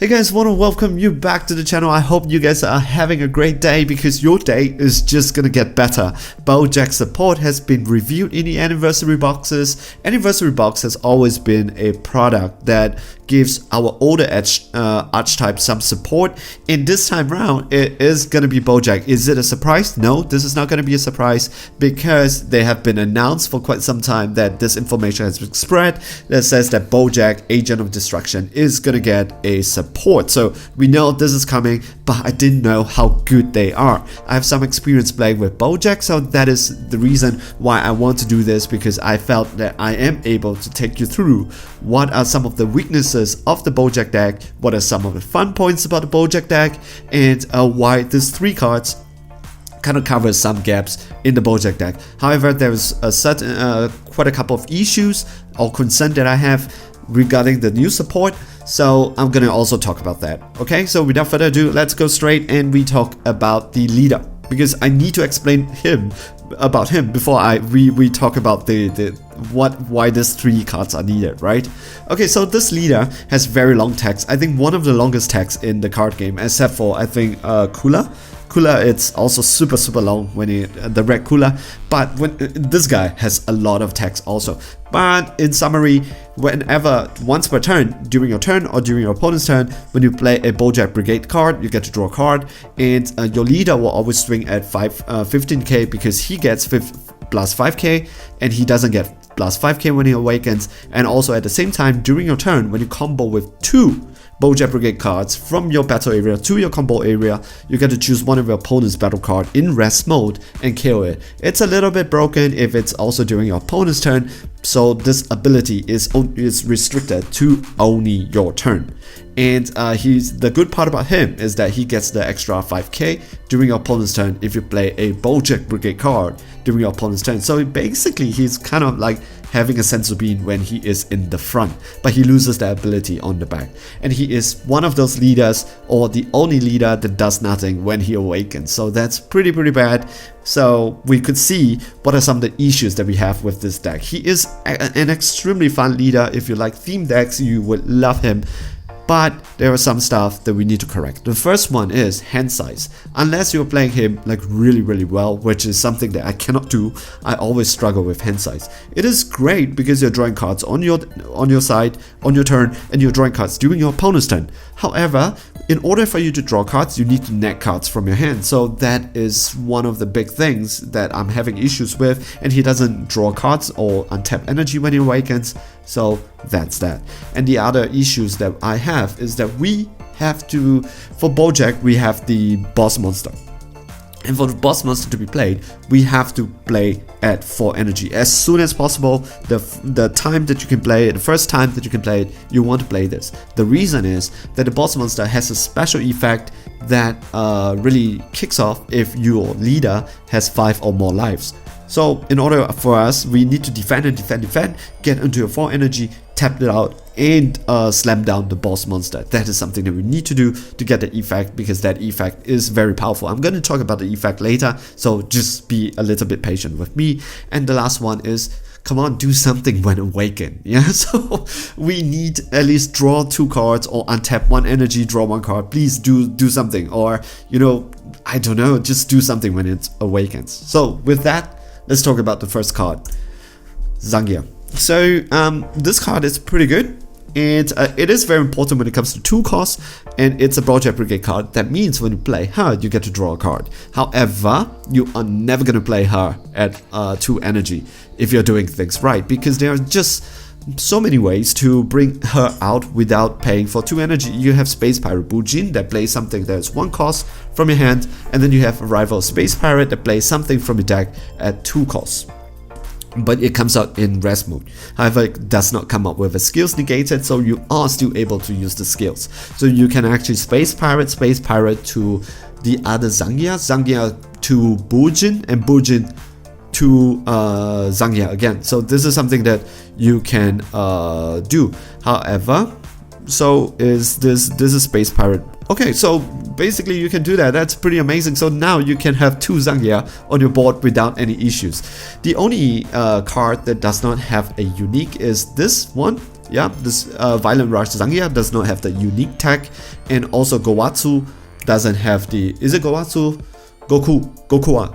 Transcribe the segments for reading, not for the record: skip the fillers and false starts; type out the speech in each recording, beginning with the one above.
Hey guys, want to welcome you back to the channel. I hope you guys are having a great day because your day is just gonna get better. Bojack support has been reviewed in the anniversary boxes. Anniversary box has always been a product that gives our older archetype some support. And this time round, it is gonna be Bojack. Is it a surprise? No, this is not gonna be a surprise because they have been announced for quite some time that this information has been spread that says that Bojack, Agent of Destruction, is gonna get a support. So we know this is coming, but I didn't know how good they are. I have some experience playing with Bojack, so that is the reason why I want to do this, because I felt that I am able to take you through what are some of the weaknesses of the Bojack deck, what are some of the fun points about the Bojack deck, and why these three cards kind of covers some gaps in the Bojack deck. However, there's a certain quite a couple of issues or concern that I have regarding the new support, so I'm gonna also talk about that. Okay, so without further ado, let's go straight and we talk about the leader, because I need to explain about him before we talk about why these three cards are needed, right? Okay, so this leader has very long text. I think one of the longest texts in the card game, except for I think Kula, it's also super long when the red Kula, but when this guy has a lot of text also. But in summary, once per turn, during your turn or during your opponent's turn, when you play a Bojack Brigade card, you get to draw a card, and your leader will always swing at 15k because he gets plus 5k, and he doesn't get plus 5k when he awakens. And also at the same time, during your turn, when you combo with two Bojack Brigade cards from your battle area to your combo area, you get to choose one of your opponent's battle card in rest mode and kill it. It's a little bit broken if it's also during your opponent's turn, so this ability is restricted to only your turn. And the good part about him is that he gets the extra 5k during your opponent's turn if you play a Bojack Brigade card during your opponent's turn. So basically he's kind of like having a sense of being when he is in the front, but he loses that ability on the back. And he is one of those leaders, or the only leader, that does nothing when he awakens. So that's pretty bad. So we could see what are some of the issues that we have with this deck. He is an extremely fun leader. If you like theme decks, you would love him. But there are some stuff that we need to correct. The first one is hand size. Unless you're playing him like really well, which is something that I cannot do, I always struggle with hand size. It is great because you're drawing cards on your side, on your turn, and you're drawing cards during your opponent's turn. However, in order for you to draw cards, you need to net cards from your hand. So that is one of the big things that I'm having issues with, and he doesn't draw cards or untap energy when he awakens. So that's that. And the other issues that I have is that we have to, for Bojack, we have the boss monster. And for the boss monster to be played, we have to play at 4 energy as soon as possible. The time that you can play it, the first time that you can play it, you want to play this. The reason is that the boss monster has a special effect that really kicks off if your leader has 5 or more lives. So in order for us, we need to defend, get into a 4 energy, tap it out, and slam down the boss monster. That is something that we need to do to get the effect, because that effect is very powerful. I'm going to talk about the effect later, so just be a little bit patient with me. And the last one is, come on, do something when awakened. Yeah, so we need at least draw 2 cards or untap 1 energy, draw 1 card. Please do something, or I don't know, just do something when it awakens. So with that, let's talk about the first card, Zangia. So this card is pretty good, and it is very important when it comes to 2 costs, and it's a Bojack Brigade card. That means when you play her, you get to draw a card. However, you are never going to play her at 2 energy if you're doing things right, because there are just so many ways to bring her out without paying for 2 energy. You have Space Pirate Bujin that plays something that is 1 cost from your hand, and then you have a rival Space Pirate that plays something from your deck at 2 costs. But it comes out in rest mode. However, it does not come up with a skills negated, so you are still able to use the skills. So you can actually Space Pirate to the other Zangia to Bujin, and Bujin to Zangia again. So this is something that you can do. However, so is this is Space Pirate. Okay, so basically you can do that. That's pretty amazing. So now you can have 2 Zangia on your board without any issues. The only card that does not have a unique is this one. Yeah, this Violent Rush Zangia does not have the unique tag, and also Gowatsu doesn't have the, is it Gowatsu? Gokua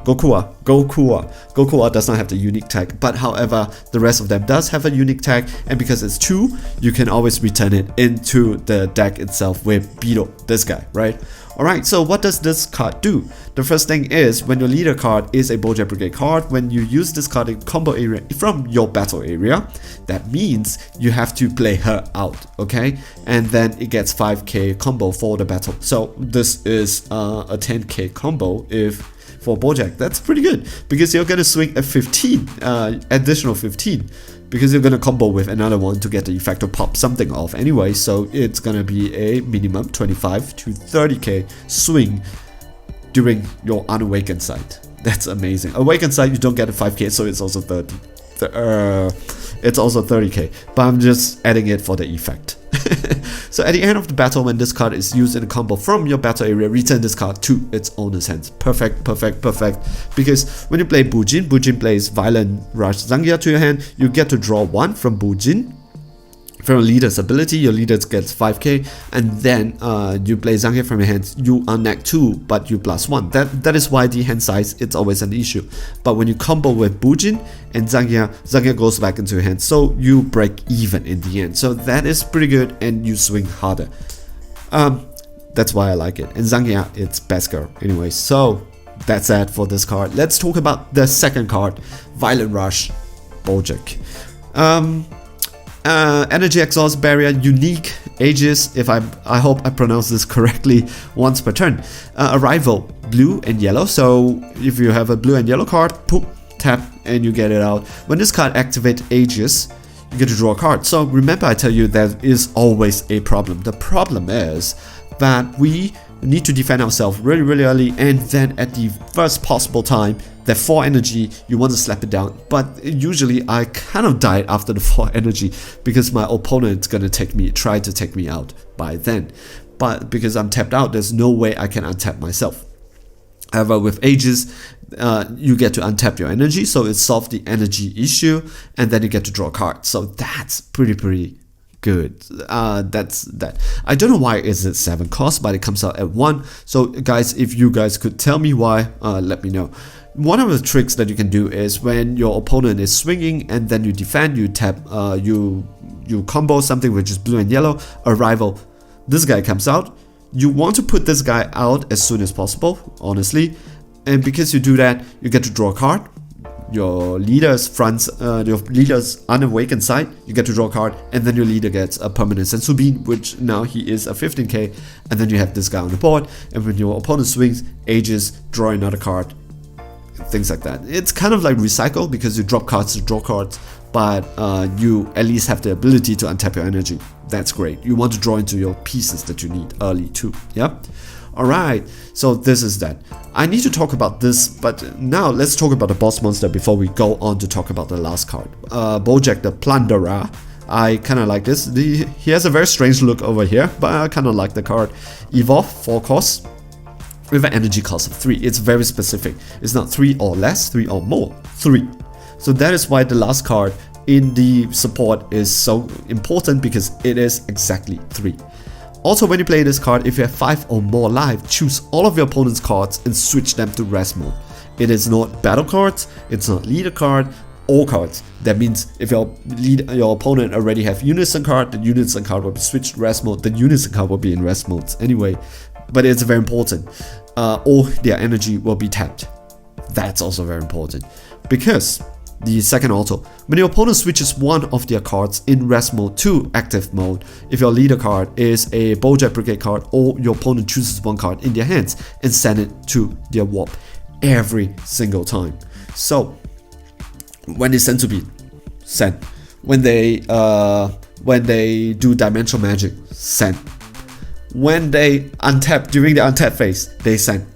does not have the unique tag, but however, the rest of them does have a unique tag, and because it's 2, you can always return it into the deck itself with Beetle, this guy, right? Alright, so what does this card do? The first thing is, when your leader card is a Bojack Brigade card, when you use this card in combo area from your battle area, that means you have to play her out, okay? And then it gets 5k combo for the battle. So this is a 10k combo for Bojack. That's pretty good, because you're gonna swing a 15, additional 15. Because you're gonna combo with another one to get the effect to pop something off anyway, so it's gonna be a minimum 25 to 30k swing during your unawakened side. That's amazing. Awakened side you don't get a 5k, so it's also 30. It's also 30k, but I'm just adding it for the effect. So at the end of the battle, when this card is used in a combo from your battle area, return this card to its owner's hands. Perfect, perfect, perfect. Because when you play Bujin, Bujin plays Violent Rush Zangia to your hand, you get to draw 1 from Bujin. From a leader's ability, your leader gets 5k, and then you play Zangia from your hands, you unnect 2, but you plus 1. That is why the hand size, it's always an issue. But when you combo with Bujin and Zangia goes back into your hand, so you break even in the end. So that is pretty good, and you swing harder. That's why I like it. And Zangia, it's best girl. Anyway, so that's it for this card. Let's talk about the second card, Violent Rush Bojack. Energy exhaust barrier, unique ages, if I hope I pronounce this correctly, once per turn. Arrival, blue and yellow, so if you have a blue and yellow card, poop, tap and you get it out. When this card activates ages, you get to draw a card. So remember, I tell you there is always a problem. The problem is that we need to defend ourselves really, really early, and then at the first possible time, that 4 energy, you want to slap it down. But usually I kind of died after the 4 energy because my opponent's gonna try to take me out by then. But because I'm tapped out, there's no way I can untap myself. However, with ages, you get to untap your energy, so it solves the energy issue, and then you get to draw a card. So that's pretty good. That's that. I don't know why is it 7 cost, but it comes out at 1. So guys, if you guys could tell me why, let me know. One of the tricks that you can do is when your opponent is swinging and then you defend, you tap, you combo something which is blue and yellow. Arrival, this guy comes out. You want to put this guy out as soon as possible, honestly, and because you do that, you get to draw a card. Your leader's unawakened side, you get to draw a card, and then your leader gets a permanent sensu bean, which now he is a 15k, and then you have this guy on the board, and when your opponent swings, ages, draw another card, things like that. It's kind of like recycle, because you drop cards to draw cards, but you at least have the ability to untap your energy. That's great. You want to draw into your pieces that you need early too. Yep. Alright, so this is that. I need to talk about this, but now let's talk about the boss monster before we go on to talk about the last card. Bojack the Plunderer. I kind of like this. He has a very strange look over here, but I kind of like the card. Evolve, 4 costs, with an energy cost of 3. It's very specific. It's not 3 or less, 3 or more, 3. So that is why the last card in the support is so important, because it is exactly 3. Also, when you play this card, if you have 5 or more life, choose all of your opponent's cards and switch them to rest mode. It is not battle cards, it's not leader card, all cards. That means if your opponent already have unison card, the unison card will be switched to rest mode, the unison card will be in rest modes anyway. But it's very important. All their energy will be tapped. That's also very important, because the second auto, when your opponent switches one of their cards in rest mode to active mode, if your leader card is a Bojack Brigade card, or your opponent chooses one card in their hands and send it to their warp every single time. So when they send to beat, send. When they do dimensional magic, send. When they untap during the untap phase, they send.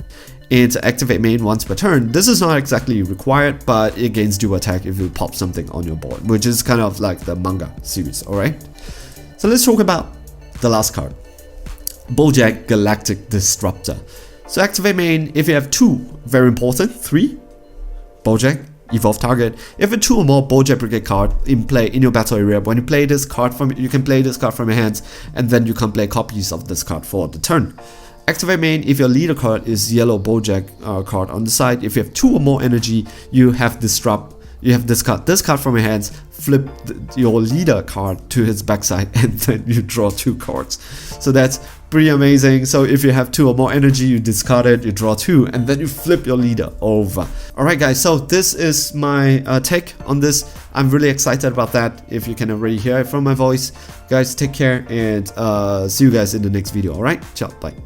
And to activate main once per turn, this is not exactly required, but it gains dual attack if you pop something on your board, which is kind of like the manga series, alright? So let's talk about the last card, Bojack Galactic Disruptor. So activate main if you have 2, very important, 3, Bojack evolve target. If a 2 or more Bojack Brigade card in play in your battle area, when you play this card from, you can play this card from your hands, and then you can play copies of this card for the turn. Activate main if your leader card is yellow Bojack card on the side. If you have 2 or more energy, you have disrupt. You have this card from your hands, flip your leader card to his backside, and then you draw 2 cards. So that's pretty amazing. So if you have 2 or more energy, you discard it, you draw 2, and then you flip your leader over. Alright guys, so this is my take on this. I'm really excited about that, if you can already hear it from my voice. Guys, take care, and see you guys in the next video. Alright, ciao, bye.